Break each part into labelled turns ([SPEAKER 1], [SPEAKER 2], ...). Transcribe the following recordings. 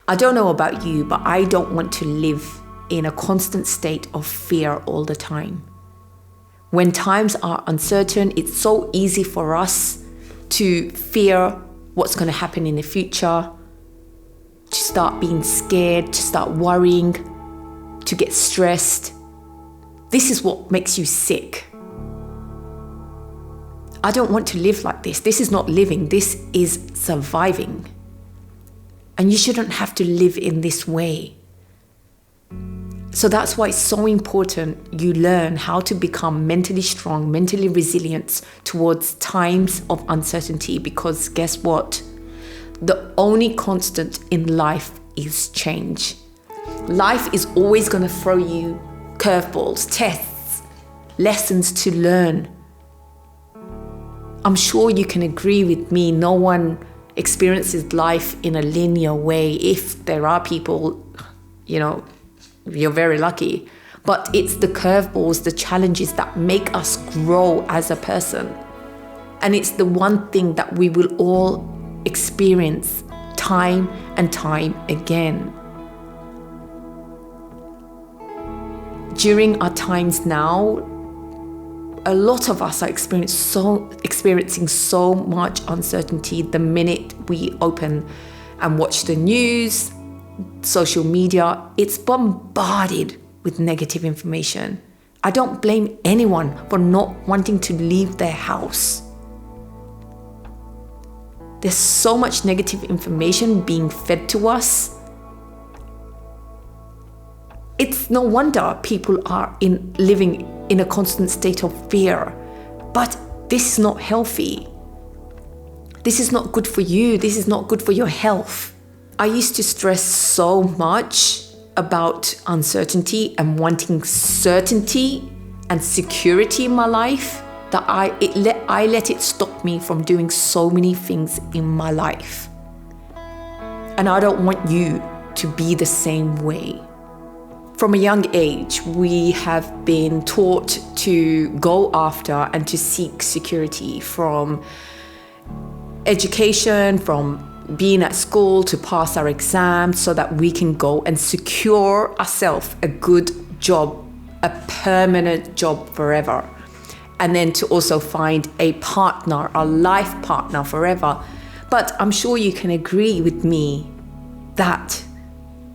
[SPEAKER 1] I don't know about you, but I don't want to live in a constant state of fear all the time. When times are uncertain, it's so easy for us to fear what's going to happen in the future, to start being scared, to start worrying, to get stressed. This is what makes you sick. I don't want to live like this. This is not living. This is surviving. And you shouldn't have to live in this way. So that's why it's so important you learn how to become mentally strong, mentally resilient towards times of uncertainty, because guess what? The only constant in life is change. Life is always going to throw you curveballs, tests, lessons to learn. I'm sure you can agree with me, no one experiences life in a linear way. If there are people, you're very lucky. But it's the curveballs, the challenges that make us grow as a person. And it's the one thing that we will all experience time and time again. During our times now, a lot of us are experiencing so much uncertainty. The minute we open and watch the news, social media, it's bombarded with negative information. I don't blame anyone for not wanting to leave their house. There's so much negative information being fed to us. It's no wonder people are living in a constant state of fear. But this is not healthy. This is not good for you. This is not good for your health. I used to stress so much about uncertainty and wanting certainty and security in my life that I let it stop me from doing so many things in my life. And I don't want you to be the same way. From a young age, we have been taught to go after and to seek security, from education, from being at school to pass our exams, so that we can go and secure ourselves a good job, a permanent job forever. And then to also find a partner, a life partner forever. But I'm sure you can agree with me that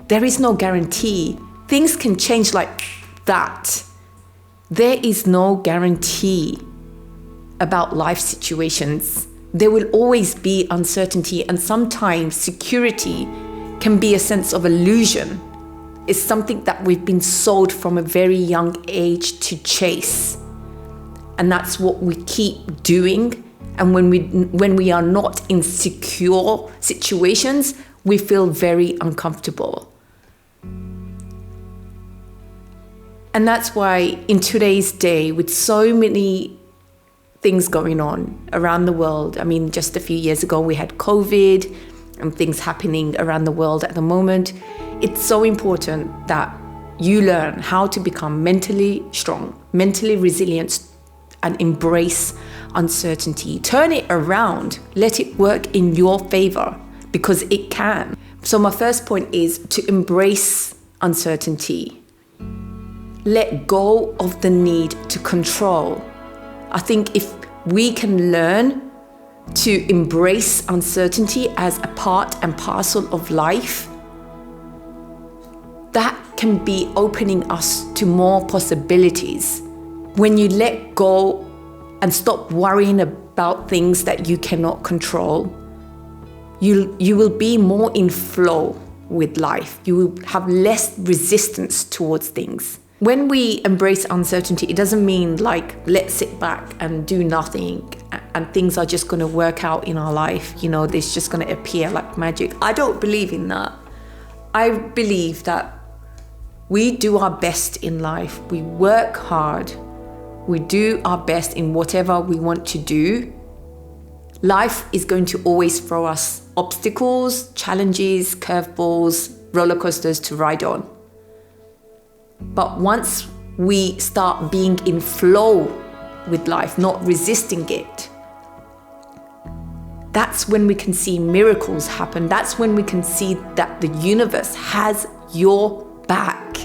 [SPEAKER 1] there is no guarantee. Things can change like that. There is no guarantee about life situations. There will always be uncertainty, and sometimes security can be a sense of illusion. It's something that we've been sold from a very young age to chase. And that's what we keep doing. And when we are not in secure situations, we feel very uncomfortable. And that's why in today's day, with so many things going on around the world, just a few years ago we had COVID and things happening around the world at the moment, it's so important that you learn how to become mentally strong, mentally resilient, and embrace uncertainty. Turn it around, let it work in your favor, because it can. So my first point is to embrace uncertainty. Let go of the need to control. I think if we can learn to embrace uncertainty as a part and parcel of life, that can be opening us to more possibilities. When you let go and stop worrying about things that you cannot control, you will be more in flow with life. You will have less resistance towards things. When we embrace uncertainty, it doesn't mean let's sit back and do nothing and things are just going to work out in our life. It's just going to appear like magic. I don't believe in that. I believe that we do our best in life. We work hard. We do our best in whatever we want to do. Life is going to always throw us obstacles, challenges, curveballs, roller coasters to ride on. But once we start being in flow with life, not resisting it, That's when we can see miracles happen. That's when we can see that the universe has your back.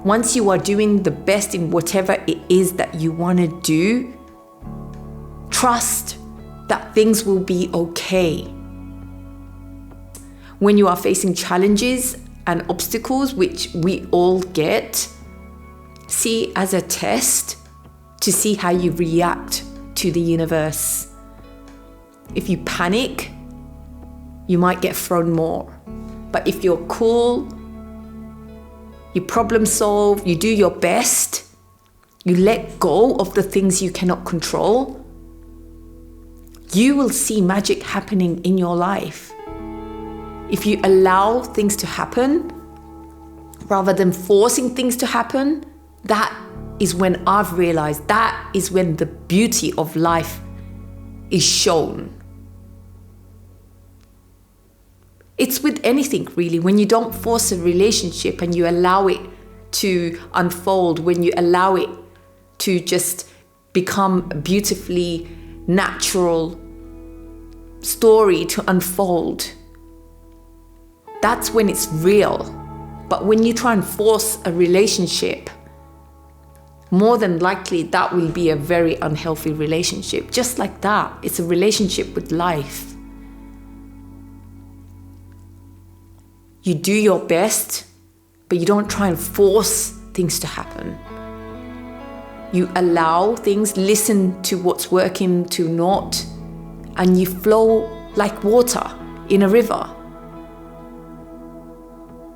[SPEAKER 1] Once you are doing the best in whatever it is that you want to do, trust that things will be okay. When you are facing challenges and obstacles, which we all get, see as a test to see how you react to the universe. If you panic, you might get thrown more. But if you're cool, you problem solve, you do your best, you let go of the things you cannot control, you will see magic happening in your life. If you allow things to happen, rather than forcing things to happen, that is when I've realized that is when the beauty of life is shown. It's with anything really, when you don't force a relationship and you allow it to unfold, when you allow it to just become a beautifully natural story to unfold, that's when it's real. But when you try and force a relationship, more than likely that will be a very unhealthy relationship. Just like that, it's a relationship with life. You do your best, but you don't try and force things to happen. You allow things, listen to what's working, to not, and you flow like water in a river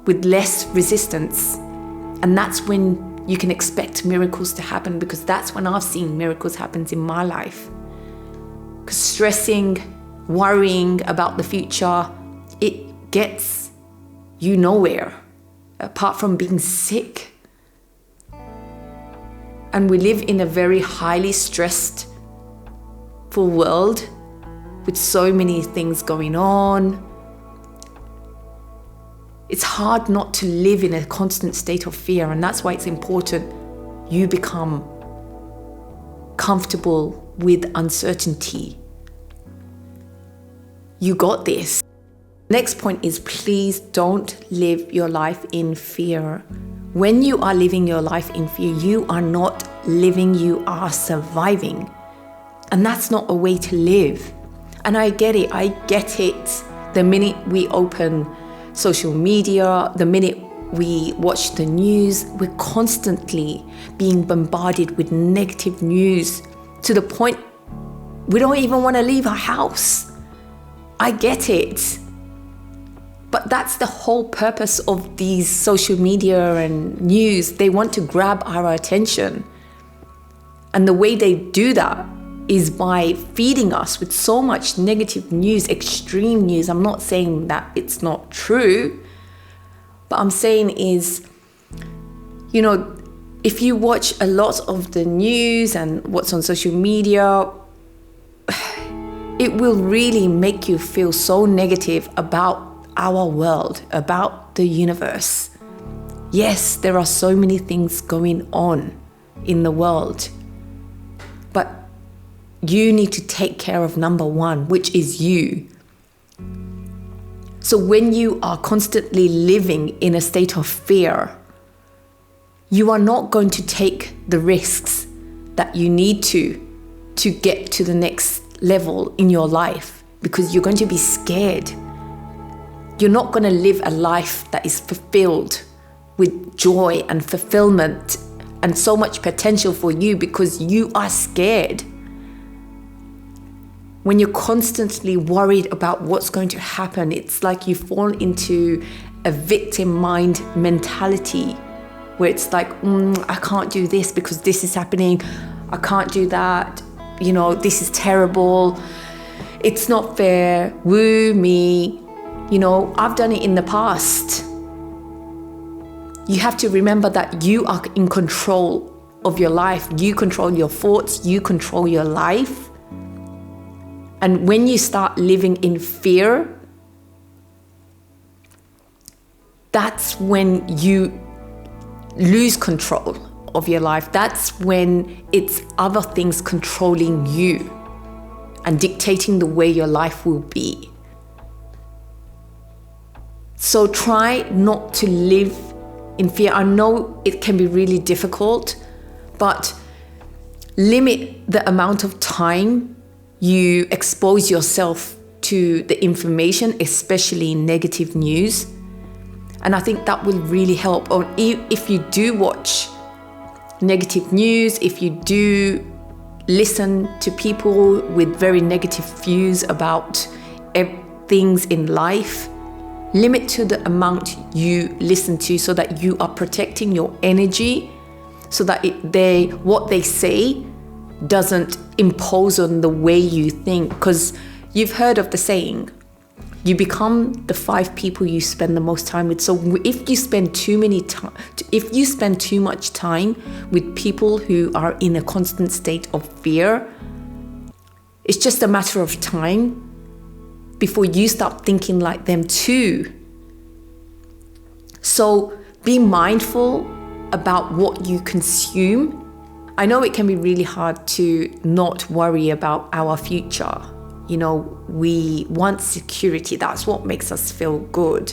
[SPEAKER 1] with less resistance. And that's when you can expect miracles to happen, because that's when I've seen miracles happen in my life. Because stressing, worrying about the future, it gets you nowhere apart from being sick. And we live in a very highly stressed world with so many things going on. It's hard not to live in a constant state of fear, and that's why it's important you become comfortable with uncertainty. You got this. Next point is, please don't live your life in fear. When you are living your life in fear, you are not living, you are surviving. And that's not a way to live. And I get it. The minute we open social media, the minute we watch the news, we're constantly being bombarded with negative news to the point we don't even want to leave our house. I get it. But that's the whole purpose of these social media and news. They want to grab our attention. And the way they do that is by feeding us with so much negative news, extreme news. I'm not saying that it's not true, but I'm saying is, if you watch a lot of the news and what's on social media, it will really make you feel so negative about our world, about the universe. Yes, there are so many things going on in the world, but you need to take care of number one, which is you. So when you are constantly living in a state of fear, you are not going to take the risks that you need to get to the next level in your life, because you're going to be scared. You're not going to live a life that is fulfilled with joy and fulfillment and so much potential for you, because you are scared. When you're constantly worried about what's going to happen, it's like you fall into a victim mind mentality where it's like, I can't do this because this is happening. I can't do that. This is terrible. It's not fair. Woo me. I've done it in the past. You have to remember that you are in control of your life. You control your thoughts. You control your life. And when you start living in fear, that's when you lose control of your life. That's when it's other things controlling you. and dictating the way your life will be. So try not to live in fear. I know it can be really difficult, but limit the amount of time you expose yourself to the information, especially negative news. And I think that will really help. Or if you do watch negative news, if you do listen to people with very negative views about things in life, limit to the amount you listen to so that you are protecting your energy, so that what they say doesn't impose on the way you think. Because you've heard of the saying, you become the 5 people you spend the most time with. So if you spend too much time with people who are in a constant state of fear, it's just a matter of time before you start thinking like them too. So be mindful about what you consume. I know it can be really hard to not worry about our future. You know, we want security. That's what makes us feel good.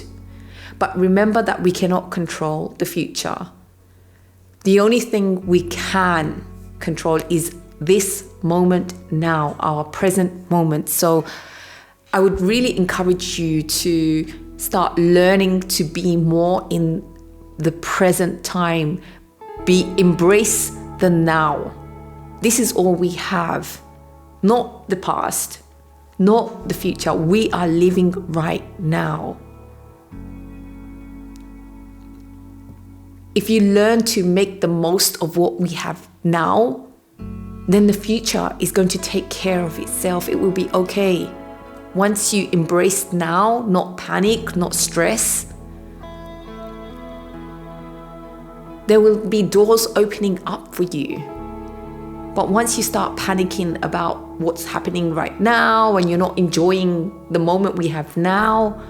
[SPEAKER 1] But remember that we cannot control the future. The only thing we can control is this moment now, our present moment. So I would really encourage you to start learning to be more in the present time. Embrace the now. This is all we have, not the past, not the future. We are living right now. If you learn to make the most of what we have now, then the future is going to take care of itself. It will be okay. Once you embrace now, not panic, not stress, there will be doors opening up for you. But once you start panicking about what's happening right now and you're not enjoying the moment we have now,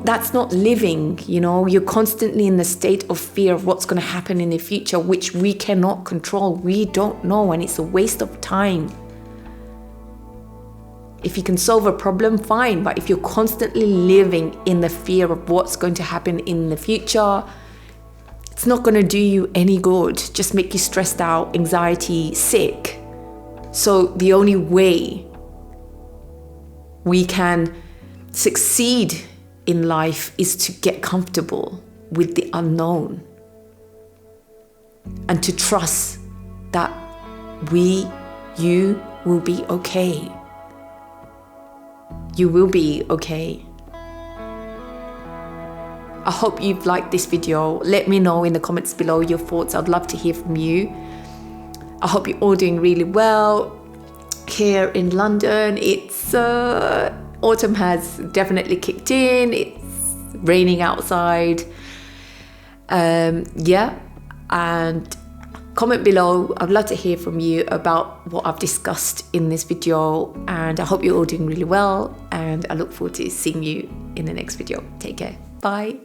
[SPEAKER 1] that's not living, you know. You're constantly in the state of fear of what's going to happen in the future, which we cannot control. We don't know, and it's a waste of time. If you can solve a problem, fine. But if you're constantly living in the fear of what's going to happen in the future, it's not going to do you any good. Just make you stressed out, anxiety, sick. So the only way we can succeed in life is to get comfortable with the unknown and to trust that you will be okay. You will be okay. I hope you've liked this video. Let me know in the comments below your thoughts. I'd love to hear from you. I hope you're all doing really well. Here in London, autumn has definitely kicked in. It's raining outside. And comment below. I'd love to hear from you about what I've discussed in this video, and I hope you're all doing really well, and I look forward to seeing you in the next video. Take care. Bye.